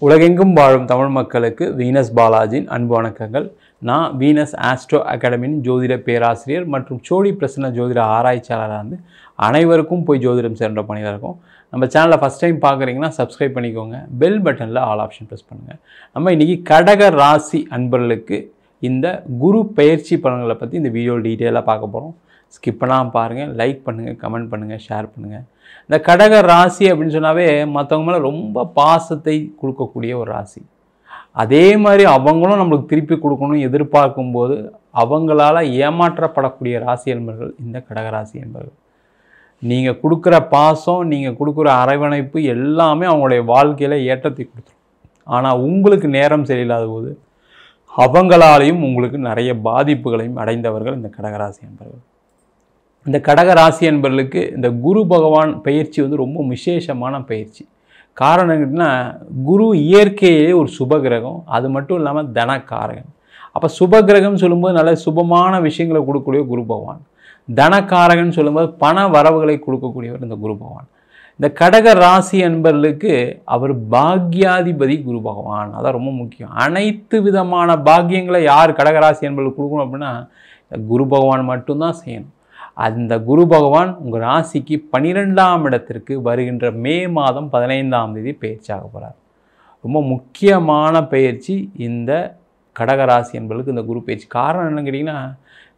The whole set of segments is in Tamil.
உலகெங்கும் வாழும் தமிழ் மக்களுக்கு வீனஸ் பாலாஜியின் அன்பு வணக்கங்கள். நான் வீனஸ் ஆஸ்ட்ரோ அகாடமியின் ஜோதிட பேராசிரியர் மற்றும் சோழி பிரசன்ன ஜோதிட ஆராய்ச்சியாளராக இருந்து அனைவருக்கும் போய் ஜோதிடம் சேர்ந்த பணியில் இருக்கும். நம்ம சேனலை ஃபஸ்ட் டைம் பார்க்குறீங்கன்னா சப்ஸ்கிரைப் பண்ணிக்கோங்க. பெல் பட்டனில் ஆல் ஆப்ஷன் ப்ரெஸ் பண்ணுங்கள். நம்ம இன்றைக்கி கடக ராசி அன்பர்களுக்கு இந்த குரு பயிற்சி பலன்களை பற்றி இந்த வீடியோ டீட்டெயிலாக பார்க்க போகிறோம். ஸ்கிப் பண்ணாமல் பாருங்கள், லைக் பண்ணுங்கள், கமெண்ட் பண்ணுங்கள், ஷேர் பண்ணுங்கள். இந்த கடக ராசி அப்படின்னு சொன்னாவே மற்றவங்க மேலே ரொம்ப பாசத்தை கொடுக்கக்கூடிய ஒரு ராசி. அதே மாதிரி அவங்களும் நம்மளுக்கு திருப்பி கொடுக்கணும்னு எதிர்பார்க்கும்போது அவங்களால ஏமாற்றப்படக்கூடிய ராசி என்பர்கள் இந்த கடகராசி என்பர்கள். நீங்கள் கொடுக்குற பாசம், நீங்கள் கொடுக்குற அரவணைப்பு எல்லாமே அவங்களுடைய வாழ்க்கையில் ஏற்றத்தை கொடுத்துரும். ஆனால் உங்களுக்கு நேரம் சரியில்லாத போது அவங்களாலையும் உங்களுக்கு நிறைய பாதிப்புகளையும் அடைந்தவர்கள் இந்த கடகராசி என்பர்கள். இந்த கடகராசி என்பர்களுக்கு இந்த குரு பகவான் பயிற்சி ரொம்ப விசேஷமான பயிற்சி. காரணம் என்னன்னா, குரு இயற்கையே ஒரு சுபகிரகம், அது மட்டும் இல்லாமல் தனக்காரகன். அப்போ சுபகிரகம் சொல்லும்போது நல்ல சுபமான விஷயங்களை கொடுக்கக்கூடிய குரு பகவான், தனக்காரகன் சொல்லும்போது பண வரவுகளை கொடுக்கக்கூடியவர் இந்த குரு பகவான். இந்த கடக ராசி என்பர்களுக்கு அவர் பாக்யாதிபதி குரு பகவான். அதான் ரொம்ப முக்கியம். அனைத்து விதமான பாக்கியங்களை யார் கடகராசி என்பர்களுக்கு கொடுக்கணும் அப்படின்னா இந்த குரு பகவான் மட்டும்தான் செய்யணும். அந்த குரு பகவான் உங்கள் ராசிக்கு 12ஆம் இடத்திற்கு வருகின்ற மே மாதம் 15ஆம் தேதி பயிற்சியாக போகிறார். ரொம்ப முக்கியமான பயிற்சி இந்த கடகராசி என்பதுக்கு இந்த குரு பயிற்சி. காரணம் என்னன்னு கேட்டிங்கன்னா,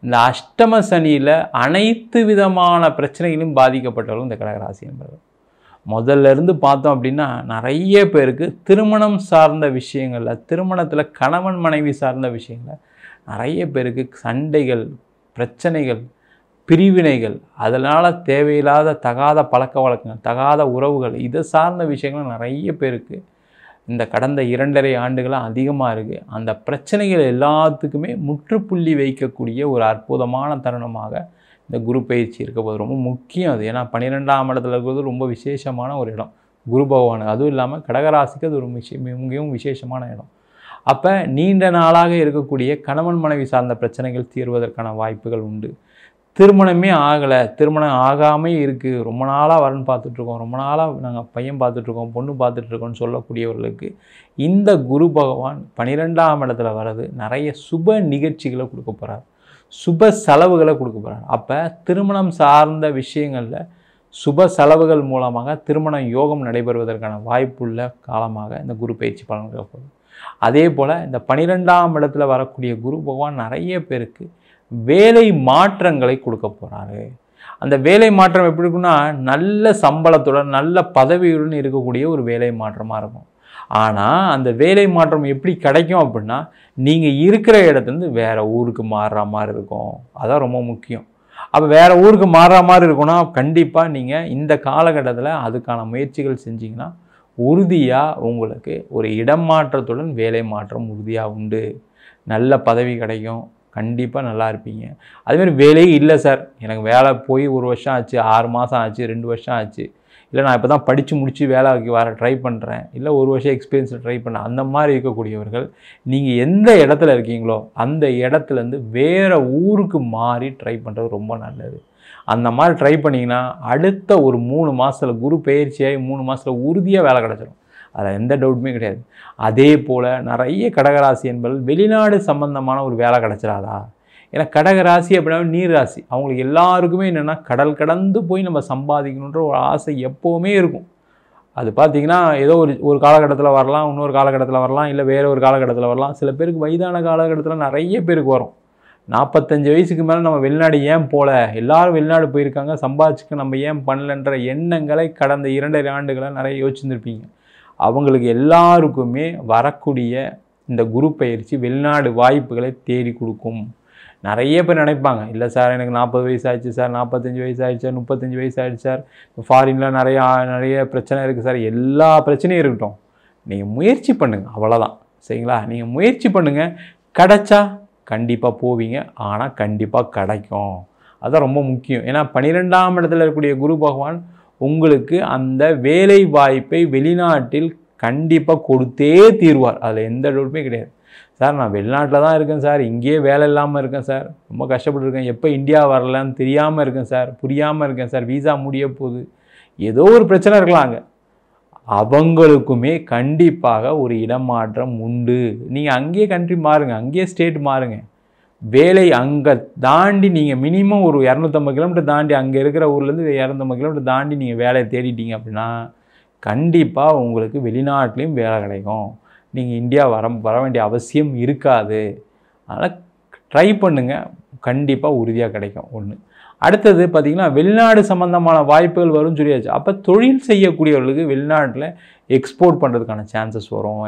இந்த அஷ்டம சனியில் அனைத்து விதமான பிரச்சனைகளும் பாதிக்கப்பட்டவர்கள் இந்த கடகராசி என்பது. முதல்ல இருந்து பார்த்தோம் அப்படின்னா நிறைய பேருக்கு திருமணம் சார்ந்த விஷயங்களில், திருமணத்தில் கணவன் மனைவி சார்ந்த விஷயங்களில் நிறைய பேருக்கு சண்டைகள், பிரச்சனைகள், பிரிவினைகள், அதனால் தேவையில்லாத தகாத பழக்க வழக்கங்கள், தகாத உறவுகள், இதை சார்ந்த விஷயங்கள் நிறைய பேருக்கு இந்த கடந்த 2.5 ஆண்டுகளாக அதிகமாக இருக்குது. அந்த பிரச்சனைகள் எல்லாத்துக்குமே முற்றுப்புள்ளி வைக்கக்கூடிய ஒரு அற்புதமான தருணமாக இந்த குரு பயிற்சி இருக்க போது. ரொம்ப முக்கியம் அது. ஏன்னா 12ஆம் இடத்துல இருக்கிறது ரொம்ப விசேஷமான ஒரு இடம் குரு பகவான். அதுவும் இல்லாமல் கடகராசிக்கு அது ஒரு மிகவும் விசேஷமான இடம். அப்போ நீண்ட நாளாக இருக்கக்கூடிய கணவன் மனைவி சார்ந்த பிரச்சனைகள் தீர்வதற்கான வாய்ப்புகள் உண்டு. திருமணமே ஆகலை, திருமணம் ஆகாமல் இருக்குது, ரொம்ப நாளாக வரன்னு பார்த்துட்ருக்கோம், ரொம்ப நாளாக நாங்கள் பையன் பார்த்துட்ருக்கோம், பொண்ணு பார்த்துட்ருக்கோன்னு சொல்லக்கூடியவர்களுக்கு இந்த குரு பகவான் 12ஆம் இடத்துல வர்றது நிறைய சுப நிகழ்ச்சிகளை கொடுக்க போகிறார், சுப செலவுகளை கொடுக்க போகிறார். அப்போ திருமணம் சார்ந்த விஷயங்களில் சுப செலவுகள் மூலமாக திருமண யோகம் நடைபெறுவதற்கான வாய்ப்புள்ள காலமாக இந்த குரு பயிற்சி பலன்கள் போகுது. அதே போல் இந்த 12ஆம் இடத்துல வரக்கூடிய குரு பகவான் நிறைய பேருக்கு வேலை மாற்றங்களை கொடுக்க போகிறாரு. அந்த வேலை மாற்றம் எப்படி இருக்குன்னா, நல்ல சம்பளத்துடன் நல்ல பதவியுடன் இருக்கக்கூடிய ஒரு வேலை மாற்றமாக இருக்கும். ஆனால் அந்த வேலை மாற்றம் எப்படி கிடைக்கும் அப்படின்னா, நீங்கள் இருக்கிற இடத்துலேருந்து வேறு ஊருக்கு மாறுற மாதிரி இருக்கும். அதான் ரொம்ப முக்கியம். அப்போ வேறு ஊருக்கு மாறுற மாதிரி இருக்குன்னா கண்டிப்பாக நீங்கள் இந்த காலகட்டத்தில் அதுக்கான முயற்சிகள் செஞ்சிங்கன்னா உறுதியாக உங்களுக்கு ஒரு இடம் மாற்றத்துடன் வேலை மாற்றம் உறுதியாக உண்டு. நல்ல பதவி கிடைக்கும், கண்டிப்பாக நல்லா இருப்பீங்க. அதுமாதிரி வேலையே இல்லை சார், எனக்கு வேலை போய் 1 வருஷம் ஆச்சு, 6 மாதம் ஆச்சு, 2 வருஷம் ஆச்சு, இல்லை நான் இப்போ தான் படித்து முடித்து வேலைக்கு வர ட்ரை பண்ணுறேன், இல்லை 1 வருஷம் எக்ஸ்பீரியன்ஸில் ட்ரை பண்ணேன், அந்த மாதிரி இருக்கக்கூடியவர்கள் நீங்கள் எந்த இடத்துல இருக்கீங்களோ அந்த இடத்துலேருந்து வேறு ஊருக்கு மாறி ட்ரை பண்ணுறது ரொம்ப நல்லது. அந்த மாதிரி ட்ரை பண்ணிங்கன்னா அடுத்த ஒரு 3 மாதத்தில் குரு பயிற்சியாகி 3 மாதத்தில் உறுதியாக வேலை கிடச்சிடும். அதில் எந்த டவுட்டுமே கிடையாது. அதே போல் நிறைய கடகராசி என்பது வெளிநாடு சம்பந்தமான ஒரு வேலை கிடச்சிடாதா? ஏன்னா கடகராசி அப்படின்னா நீர் ராசி. அவங்களுக்கு எல்லாருக்குமே என்னென்னா கடல் கடந்து போய் நம்ம சம்பாதிக்கணுன்ற ஒரு ஆசை எப்போவுமே இருக்கும். அது பார்த்திங்கன்னா ஏதோ ஒரு காலகட்டத்தில் வரலாம், இன்னொரு காலகட்டத்தில் வரலாம், இல்லை வேறு ஒரு காலகட்டத்தில் வரலாம். சில பேருக்கு வயதான காலகட்டத்தில் நிறைய பேருக்கு வரும். 45 வயசுக்கு மேலே நம்ம வெளிநாடு ஏன் போகல, எல்லோரும் வெளிநாடு போயிருக்காங்க, சம்பாதிச்சுக்க நம்ம ஏன் பண்ணலன்ற எண்ணங்களை கடந்த 2.5 ஆண்டுகளாக நிறைய யோசிச்சுருப்பீங்க. அவங்களுக்கு எல்லாருக்குமே வரக்கூடிய இந்த குரு பயிற்சி வெளிநாடு வாய்ப்புகளை தேடி கொடுக்கும். நிறைய பேர் நினைப்பாங்க, இல்லை சார் எனக்கு 40 வயசு ஆயிடுச்சு சார், 45 வயசு ஆயிடுச்சு சார், 35 வயசு ஆயிடுச்சு சார், ஃபாரினில் நிறைய பிரச்சனை இருக்குது சார். எல்லா பிரச்சனையும் இருக்கட்டும், நீங்கள் முயற்சி பண்ணுங்கள், அவ்வளோதான். சரிங்களா? நீங்கள் முயற்சி பண்ணுங்கள், கிடைச்சா கண்டிப்பாக போவீங்க, ஆனால் கண்டிப்பாக கிடைக்கும். அதுதான் ரொம்ப முக்கியம். ஏன்னா 12ஆம் இடத்துல இருக்கக்கூடிய குரு பகவான் உங்களுக்கு அந்த வேலை வாய்ப்பை வெளிநாட்டில் கண்டிப்பாக கொடுத்தே தீர்வார். அதில் எந்த டவுட்டுமே கிடையாது. சார் நான் வெளிநாட்டில் தான் இருக்கேன் சார், இங்கேயே வேலை இல்லாமல் இருக்கேன் சார், ரொம்ப கஷ்டப்பட்டுருக்கேன், எப்போ இந்தியா வரலான்னு தெரியாமல் இருக்கேன் சார், புரியாமல் இருக்கேன் சார், வீசா முடிய போகுது, ஏதோ ஒரு பிரச்சனை இருக்கலாம் அங்கே. அவங்களுக்குமே கண்டிப்பாக ஒரு இடமாற்றம் உண்டு. நீங்கள் அங்கேயே கண்ட்ரி மாறுங்க, அங்கேயே ஸ்டேட் மாறுங்க. வேலை அங்கே தாண்டி நீங்கள் மினிமம் ஒரு 250 கிலோமீட்டர் தாண்டி அங்கே இருக்கிற ஊர்லேருந்து 250 கிலோமீட்டர் தாண்டி நீங்கள் வேலையை தேடிட்டீங்க அப்படின்னா கண்டிப்பாக உங்களுக்கு வெளிநாட்டிலையும் வேலை கிடைக்கும். நீங்கள் இந்தியா வர வேண்டிய அவசியம் இருக்காது. அதனால் ட்ரை பண்ணுங்கள், கண்டிப்பாக உறுதியாக கிடைக்கும். ஒன்று. அடுத்தது பார்த்திங்கன்னா வெளிநாடு சம்மந்தமான வாய்ப்புகள் வரும்னு சொல்லியாச்சு. அப்போ தொழில் செய்யக்கூடியவர்களுக்கு வெளிநாட்டில் எக்ஸ்போர்ட் பண்ணுறதுக்கான சான்சஸ் வரும்,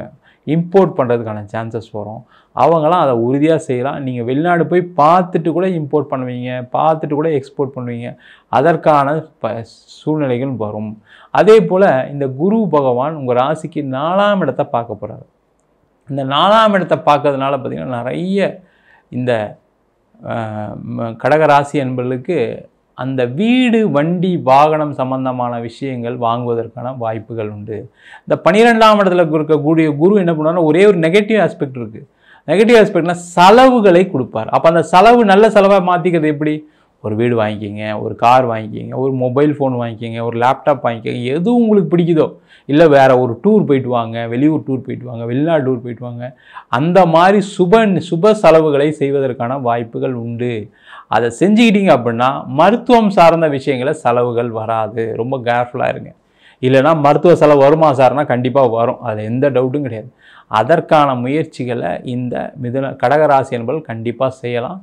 இம்போர்ட் பண்ணுறதுக்கான சான்சஸ் வரும். அவங்களாம் அதை உறுதியாக செய்யலாம். நீங்கள் வெளிநாடு போய் பார்த்துட்டு கூட இம்போர்ட் பண்ணுவீங்க, பார்த்துட்டு கூட எக்ஸ்போர்ட் பண்ணுவீங்க. அதற்கான சூழ்நிலைகள் வரும். அதே போல் இந்த குரு பகவான் உங்கள் ராசிக்கு 4ஆம் இடத்தை பார்க்க போகிறார். இந்த 4ஆம் இடத்தை பார்க்கறதுனால பார்த்திங்கன்னா நிறைய இந்த கடகராசி என்பவர்களுக்கு அந்த வீடு, வண்டி, வாகனம் சம்பந்தமான விஷயங்கள் வாங்குவதற்கான வாய்ப்புகள் உண்டு. இந்த 12ஆம் இடத்துல இருக்கக்கூடிய குரு என்ன பண்ணுவாருன்னா ஒரே ஒரு நெகட்டிவ் ஆஸ்பெக்ட் இருக்குது. நெகட்டிவ் ஆஸ்பெக்ட்னா செலவுகளை கொடுப்பார். அப்போ அந்த செலவு நல்ல செலவாக மாற்றிக்கிறது எப்படி? ஒரு வீடு வாங்கிக்கிங்க, ஒரு கார் வாங்கிக்கிங்க, ஒரு மொபைல் ஃபோன் வாங்கிக்கிங்க, ஒரு லேப்டாப் வாங்கிக்கிங்க, எது உங்களுக்கு பிடிக்குதோ, இல்லை வேறு ஒரு டூர் போயிட்டு வாங்க, வெளியூர் டூர் போயிட்டு வாங்க, வெளிநாடு டூர் போயிட்டு வாங்க. அந்த மாதிரி சுப செலவுகளை செய்வதற்கான வாய்ப்புகள் உண்டு. அதை செஞ்சுக்கிட்டீங்க அப்படின்னா மருத்துவம் சார்ந்த விஷயங்களை செலவுகள் வராது. ரொம்ப கேர்ஃபுல்லாக இருங்க. இல்லைனா மருத்துவ செலவு வருமா சார்னா கண்டிப்பாக வரும், அதில் எந்த டவுட்டும் கிடையாது. அதற்கான முயற்சிகளை இந்த கடகராசி என்பவர்கள் கண்டிப்பாக செய்யலாம்.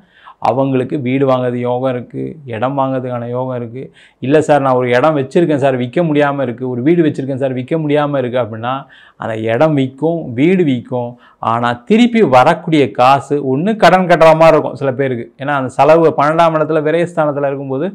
அவங்களுக்கு வீடு வாங்குறது யோகம் இருக்குது, இடம் வாங்குறதுக்கான யோகம் இருக்குது. இல்லை சார் நான் ஒரு இடம் வச்சுருக்கேன் சார் விற்க முடியாமல் இருக்குது, ஒரு வீடு வச்சுருக்கேன் சார் விற்க முடியாமல் இருக்குது அப்படின்னா அந்த இடம் விற்கும், வீடு விற்கும். ஆனால் திருப்பி வரக்கூடிய காசு ஒன்று கடன் கட்டுற மாதிரி இருக்கும் சில பேருக்கு. ஏன்னா அந்த செலவு 12ஆம் இடத்துல விரயஸ்தானத்தில் இருக்கும்போது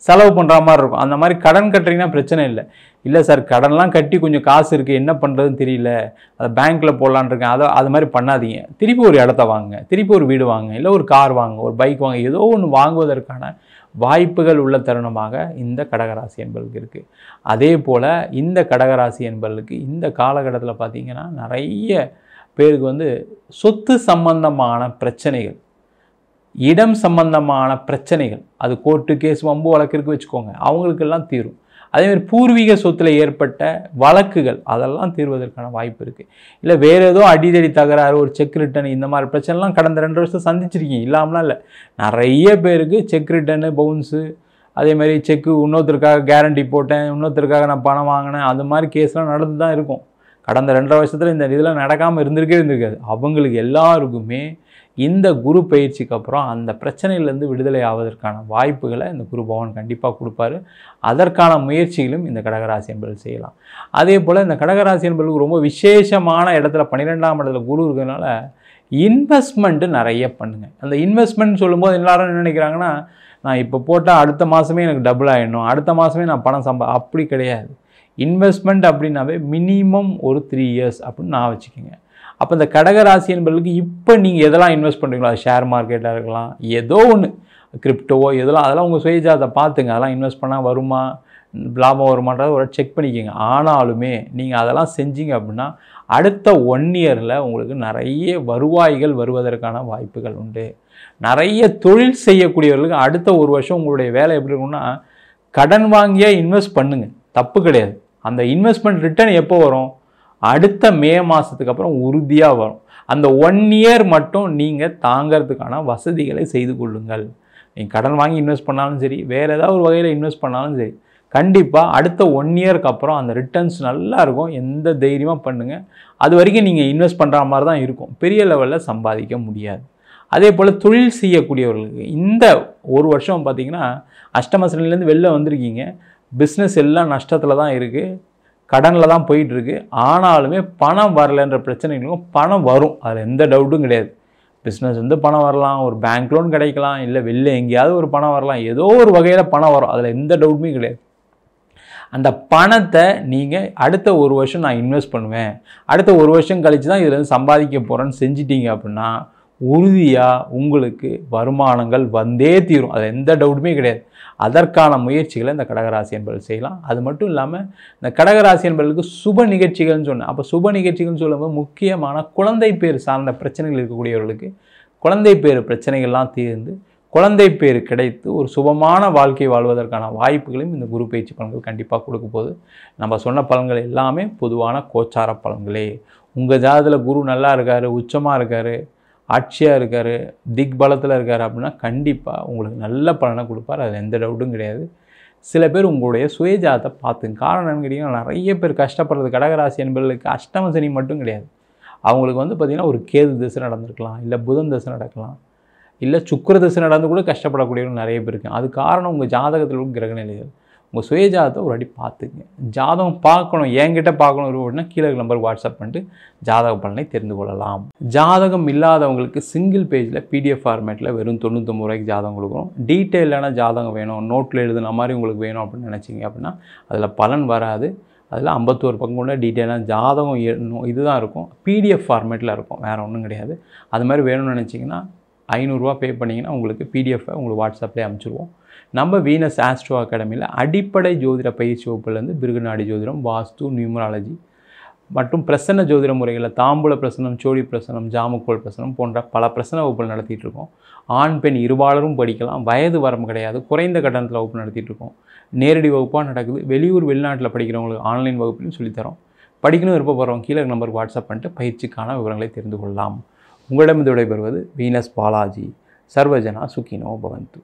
செலவு பண்ணுற மாதிரி இருக்கும். அந்த மாதிரி கடன் கட்டுறீங்கன்னா பிரச்சனை இல்லை. இல்லை சார் கடன்லாம் கட்டி கொஞ்சம் காசு இருக்குது, என்ன பண்ணுறதுன்னு தெரியல, அதை பேங்க்கில் போடலான் இருக்கேன், அது மாதிரி பண்ணாதீங்க. திருப்பி ஒரு இடத்த வாங்குங்க, திருப்பி ஒரு வீடு வாங்க, இல்லை ஒரு கார் வாங்க, ஒரு பைக் வாங்க, ஏதோ ஒன்று வாங்குவதற்கான வாய்ப்புகள் உள்ள தருணமாக இந்த கடகராசி என்பவர்களுக்கு இருக்குது. அதே போல் இந்த கடகராசி என்பவர்களுக்கு இந்த காலகட்டத்தில் பார்த்திங்கன்னா நிறைய பேருக்கு சொத்து சம்பந்தமான பிரச்சனைகள், இடம் சம்பந்தமான பிரச்சனைகள், அது கோர்ட்டு கேஸ் வம்பு வழக்கிற்கு வச்சுக்கோங்க, அவங்களுக்கெல்லாம் தீரும். அதேமாதிரி பூர்வீக சொத்தில் ஏற்பட்ட வழக்குகள் அதெல்லாம் தீர்வதற்கான வாய்ப்பு இருக்குது. இல்லை வேறு ஏதோ அடிதடி தகராறு, ஒரு செக் ரிட்டர்ன், இந்த மாதிரி பிரச்சனைலாம் கடந்த 2 வருஷம் சந்திச்சிருக்கீங்க, இல்லாமலாம் இல்லை. நிறைய பேருக்கு செக் ரிட்டர்னு, பவுன்ஸு, அதேமாதிரி செக்கு இன்னொருத்தருக்காக கேரண்டி போட்டேன், இன்னொருத்தருக்காக நான் பணம் வாங்கினேன், அது மாதிரி கேஸ்லாம் நடந்து தான் இருக்கும். கடந்த 2.5 வருஷத்தில் இந்த இதெல்லாம் நடக்காமல் இருந்திருக்காது. அவங்களுக்கு எல்லாருக்குமே இந்த குரு பயிற்சிக்கு அப்புறம் அந்த பிரச்சனையிலேருந்து விடுதலை ஆவதற்கான வாய்ப்புகளை இந்த குரு பகவான் கண்டிப்பாக கொடுப்பாரு. அதற்கான முயற்சிகளும் இந்த கடகராசி என்பவர்கள் செய்யலாம். அதே போல் இந்த கடகராசி என்பவர்களுக்கு ரொம்ப விசேஷமான இடத்துல 12ஆம் இடத்துல குரு இருக்கிறதுனால இன்வெஸ்ட்மெண்ட்டு நிறைய பண்ணுங்கள். அந்த இன்வெஸ்ட்மெண்ட் சொல்லும்போது எல்லாரும் என்ன நினைக்கிறாங்கன்னா, நான் இப்போ போட்டால் அடுத்த மாதமே எனக்கு டபுள் ஆகிடணும், அடுத்த மாதமே நான் பணம் அப்படி கிடையாது. இன்வெஸ்ட்மெண்ட் அப்படின்னாவே மினிமம் ஒரு 3 இயர்ஸ் அப்படின்னு நான் வச்சுக்கோங்க. அப்போ இந்த கடகராசி என்பவர்களுக்கு இப்போ நீங்கள் எதெல்லாம் இன்வெஸ்ட் பண்ணுறீங்களோ, அது ஷேர் மார்க்கெட்டாக இருக்கலாம், ஏதோ ஒன்று கிரிப்டோவோ அதெல்லாம் உங்கள் சுயஜாதத்தை பார்த்துங்க. அதெல்லாம் இன்வெஸ்ட் பண்ணால் வருமா, லாபம் வருமானதை ஒரு செக் பண்ணிக்கோங்க. ஆனாலுமே நீங்கள் அதெல்லாம் செஞ்சீங்க அப்படின்னா அடுத்த 1 இயரில் உங்களுக்கு நிறைய வருவாய்கள் வருவதற்கான வாய்ப்புகள் உண்டு. நிறைய தொழில் செய்யக்கூடியவர்களுக்கு அடுத்த 1 வருஷம் உங்களுடைய வேலை எப்படி இருக்குன்னா, கடன் வாங்கியே இன்வெஸ்ட் பண்ணுங்கள், தப்பு கிடையாது. அந்த இன்வெஸ்ட்மெண்ட் ரிட்டர்ன் எப்போ வரும்? அடுத்த மே மாதத்துக்கு அப்புறம் உறுதியாக வரும். அந்த 1 இயர் மட்டும் நீங்கள் தாங்கிறதுக்கான வசதிகளை செய்து கொள்ளுங்கள். நீங்கள் கடன் வாங்கி இன்வெஸ்ட் பண்ணாலும் சரி, வேறு ஏதாவது ஒரு வகையில் இன்வெஸ்ட் பண்ணாலும் சரி, கண்டிப்பாக அடுத்த 1 இயருக்கு அப்புறம் அந்த ரிட்டர்ன்ஸ் நல்லா இருக்கும். எந்த தைரியமாக பண்ணுங்கள். அது வரைக்கும் நீங்கள் இன்வெஸ்ட் பண்ணுற மாதிரி தான் இருக்கும், பெரிய லெவலில் சம்பாதிக்க முடியாது. அதே போல் தொழில் செய்யக்கூடியவர்களுக்கு இந்த 1 வருஷம் பார்த்திங்கன்னா அஷ்டம சனிலேருந்து வெளில வந்திருக்கீங்க. பிஸ்னஸ் எல்லாம் நஷ்டத்தில் தான் இருக்குது, கடனில் தான் போயிட்டுருக்கு. ஆனாலுமே பணம் வரலைன்ற பிரச்சனைகளுக்கும் பணம் வரும், அதில் எந்த டவுட்டும் கிடையாது. பிஸ்னஸ் பணம் வரலாம், ஒரு பேங்க் லோன் கிடைக்கலாம், இல்லை வெளில எங்கேயாவது ஒரு பணம் வரலாம், ஏதோ ஒரு வகையில் பணம் வரும், அதில் எந்த டவுட்டுமே கிடையாது. அந்த பணத்தை நீங்கள் அடுத்த 1 வருஷம் நான் இன்வெஸ்ட் பண்ணுவேன், அடுத்த 1 வருஷம் கழித்து தான் இதில் சம்பாதிக்க போகிறேன்னு செஞ்சிட்டிங்க அப்படின்னா உறுதியாக உங்களுக்கு வருமானங்கள் வந்தே தீரும், அதில் எந்த டவுட்டுமே கிடையாது. அதற்கான முயற்சிகளை இந்த கடகராசி என்பவர்கள் செய்யலாம். அது மட்டும் இல்லாமல் இந்த கடகராசி என்பவர்களுக்கு சுப நிகழ்ச்சிகள்னு சொன்னேன். அப்போ சுப நிகழ்ச்சிகள்னு சொல்லும்போது முக்கியமான குழந்தை பேர் சார்ந்த பிரச்சனைகள் இருக்கக்கூடியவர்களுக்கு குழந்தை பேர் பிரச்சனைகள்லாம் தீர்ந்து குழந்தை பேர் கிடைத்து ஒரு சுபமான வாழ்க்கை வாழ்வதற்கான வாய்ப்புகளையும் இந்த குரு பயிற்சி பலன்கள் கண்டிப்பாக கொடுக்க போகுது. நம்ம சொன்ன பலன்கள் எல்லாமே பொதுவான கோச்சார பலன்களே. உங்கள் ஜாதகத்தில் குரு நல்லா இருக்கார், உச்சமாக இருக்கார், ஆட்சியாக இருக்கார், திக் பலத்தில் இருக்கார் அப்படின்னா கண்டிப்பாக உங்களுக்கு நல்ல பலனை கொடுப்பார். அது எந்த டவுட்டும் கிடையாது. சில பேர் உங்களுடைய சுயஜாதத்தை பார்த்துங்க. காரணம் என்னன்னு கேட்டிங்கன்னா, நிறைய பேர் கஷ்டப்படுறது கடகராசி என்பவர்களுக்கு அஷ்டம சனி மட்டும் கிடையாது. அவங்களுக்கு பார்த்திங்கன்னா ஒரு கேது திசை நடந்திருக்கலாம், இல்லை புதன் திசை நடக்கலாம், இல்லை சுக்கிர திசை நடந்து கூட கஷ்டப்படக்கூடியவங்க நிறைய பேர் இருக்காங்க. அது காரணம் உங்கள் ஜாதகத்தில் உள்ள கிரக நிலைகள். உங்கள் சுயஜாதத்தை ஒரு அடி பார்த்துங்க. ஜாதகம் பார்க்கணும், என்கிட்ட பார்க்கணும் அப்படின்னா கீழே நம்பருக்கு வாட்ஸ்அப் பண்ணிட்டு ஜாதக பலனை தெரிந்து கொள்ளலாம். ஜாதகம் இல்லாதவங்களுக்கு சிங்கிள் பேஜில் பிடிஎஃப் ஃபார்மேட்டில் வெறும் 99 ரூபாய்க்கு ஜாதகம் கொடுக்குறோம். டீட்டெயிலான ஜாதகம் வேணும், நோட்டில் எழுதுன மாதிரி உங்களுக்கு வேணும் அப்படின்னு நினச்சிங்க அப்படின்னா அதில் பலன் வராது. அதில் 51 பக்கம் கொண்ட டீட்டெயிலான ஜாதகம் இதுதான் இருக்கும். பிடிஎஃப் ஃபார்மேட்டில் இருக்கும், வேறு ஒன்றும் கிடையாது. அது மாதிரி வேணும்னு நினச்சிங்கன்னா 500 ரூபா பே பண்ணிங்கன்னா உங்களுக்கு பிடிஎஃப்பை உங்களுக்கு வாட்ஸ்அப்லேயே அனுப்பிச்சிடுவோம். நம்ம வீனஸ் ஆஸ்ட்ரோ அகாடமியில் அடிப்படை ஜோதிட பயிற்சி வகுப்புலேருந்து பிருகுநாடி ஜோதிடம், வாஸ்து, நியூமராலஜி மற்றும் பிரசன்ன ஜோதிட முறைகளில் தாம்பூல பிரசனம், சோழி பிரசனம், ஜாமுக்கோல் பிரசனம் போன்ற பல பிரசன வகுப்புகள் நடத்திட்டு இருக்கோம். ஆண் பெண் இருபாலரும் படிக்கலாம். வயது வரம்பு கிடையாது. குறைந்த கட்டணத்தில் வகுப்பு நடத்திட்டு இருக்கோம். நேரடி வகுப்பாக நடக்குது. வெளியூர் வெளிநாட்டில் படிக்கிறவங்களுக்கு ஆன்லைன் வகுப்புலையும் சொல்லித்தரோம். படிக்கணும் விருப்பப்படுறவங்க கீழே நம்பருக்கு வாட்ஸ்அப் பண்ணிட்டு பயிற்சிக்கான விவரங்களை தெரிந்து கொள்ளலாம். உங்களிடம் விடைபெறுவது வீனஸ் பாலாஜி. சர்வஜனா சுகினோ பவந்து.